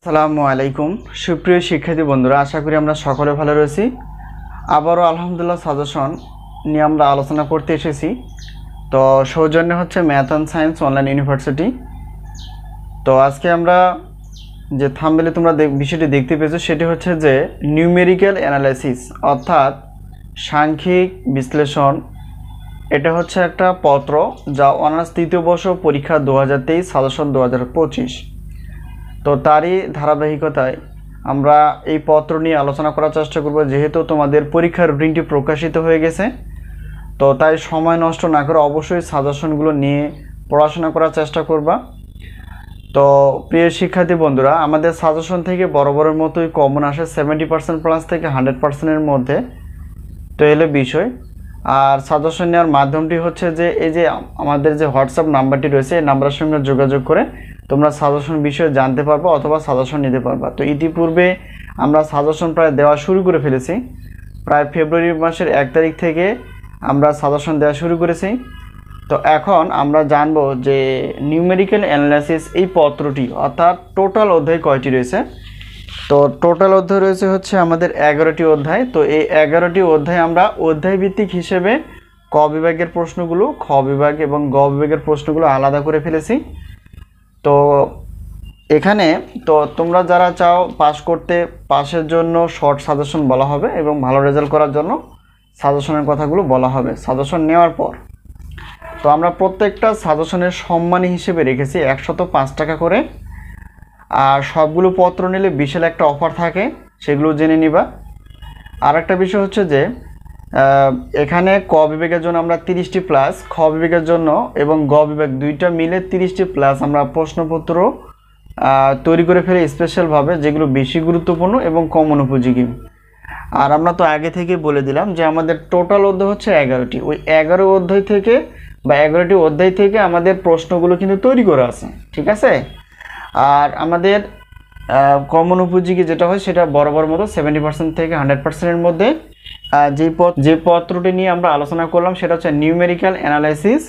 আসসালামু আলাইকুম সুপ্রিয় শিক্ষার্থী বন্ধুরা, আশা করি আমরা সকলে ভালো রয়েছি। আবারও আলহামদুলিল্লাহ সাজেশন নিয়ে আমরা আলোচনা করতে এসেছি। তো সৌজন্য হচ্ছে math and science online university. তো আজকে আমরা যে থাম্বনেলে তোমরা বিষয়টি দেখতে পেয়েছো সেটি হচ্ছে যে নিউমেরিক্যাল অ্যানালাইসিস অর্থাৎ সাংখ্যিক বিশ্লেষণ। এটা হচ্ছে একটা পত্র যা অনার্স তৃতীয় বর্ষ পরীক্ষা 2023 সাজেশন 2025। তো তারই ধারাবাহিকতায় আমরা এই পত্র নিয়ে আলোচনা করার চেষ্টা করব, যেহেতু তোমাদের পরীক্ষার রুটিনটি প্রকাশিত হয়ে গেছে। তো তাই সময় নষ্ট না করে অবশ্যই সাজেশনগুলো নিয়ে পড়াশোনা করার চেষ্টা করবা। তো প্রিয় শিক্ষার্থী বন্ধুরা, আমাদের সাজেশন থেকে বরাবরের মতোই কমন আসে 70% প্লাস থেকে 100%-এর মধ্যে। তো এলো বিষয়। আর সাজেশন নেওয়ার মাধ্যমটি হচ্ছে যে এই যে আমাদের যে হোয়াটসঅ্যাপ নাম্বারটি রয়েছে এই নাম্বারের সঙ্গে যোগাযোগ করে তোমরা সাজেশন বিষয়ে জানতে পারবা অথবা সাজেশন নিতে পারবা। তো ইতিপূর্বে আমরা সাজেশন প্রায় দেওয়া শুরু করে ফেলেছি। প্রায় ফেব্রুয়ারি মাসের 1 তারিখ থেকে আমরা সাজেশন দেওয়া শুরু করেছি। তো এখন আমরা জানবো যে নিউমেরিক্যাল অ্যানালাইসিস এই পত্রটি অর্থাৎ টোটাল অধ্যায় কয়টি রয়েছে। তো টোটাল অধ্যায় রয়েছে হচ্ছে আমাদের 11টি অধ্যায়। তো এই 11টি অধ্যায় আমরা অধ্যায় ভিত্তিক হিসেবে ক বিভাগের প্রশ্নগুলো, খ বিভাগ এবং গ বিভাগের প্রশ্নগুলো আলাদা করে ফেলেছি। তো এখানে তো তোমরা যারা চাও পাস করতে, পাসের জন্য শর্ট সাজেশন বলা হবে এবং ভালো রেজাল্ট করার জন্য সাজেশনের কথাগুলো বলা হবে সাজেশন নেওয়ার পর। তো আমরা প্রত্যেকটা সাজেশনের সম্মানী হিসেবে রেখেছি 105 টাকা করে। আর সবগুলো পত্র নিলে বিশাল একটা অফার থাকে, সেগুলো জেনে নিবা। আর একটা বিষয় হচ্ছে যে এখানে ক বিভাগের জন্য আমরা 30টি প্লাস, খ বিভাগের জন্য এবং গ বিভাগ দুইটা মিলে 30টি প্লাস আমরা প্রশ্নপত্র তৈরি করে ফেলি স্পেশালভাবে, যেগুলো বেশি গুরুত্বপূর্ণ এবং কমন উপযোগী। আর আমরা তো আগে থেকে বলে দিলাম যে আমাদের টোটাল অধ্যায় হচ্ছে 11টি। ওই 11 অধ্যায় থেকে বা 11টি অধ্যায় থেকে আমাদের প্রশ্নগুলো কিন্তু তৈরি করা আছে, ঠিক আছে। আর আমাদের কমন উপযোগী যেটা হয় সেটা বরাবর মতো 70% থেকে 100%-এর মধ্যে। যে পত্রটি নিয়ে আমরা আলোচনা করলাম সেটা হচ্ছে নিউমেরিক্যাল অ্যানালাইসিস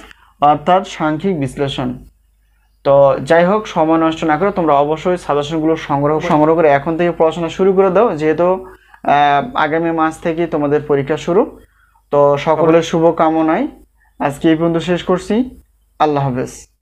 অর্থাৎ সাংখ্যিক বিশ্লেষণ। তো যাই হোক, সময় নষ্ট না করে তোমরা অবশ্যই সাজেশনগুলো সংগ্রহ করে এখন থেকে পড়াশোনা শুরু করে দাও, যেহেতু আগামী মাস থেকে তোমাদের পরীক্ষা শুরু। তো সকলের শুভকামনায় আজকে এই পর্যন্ত শেষ করছি। আল্লাহ হাফেজ।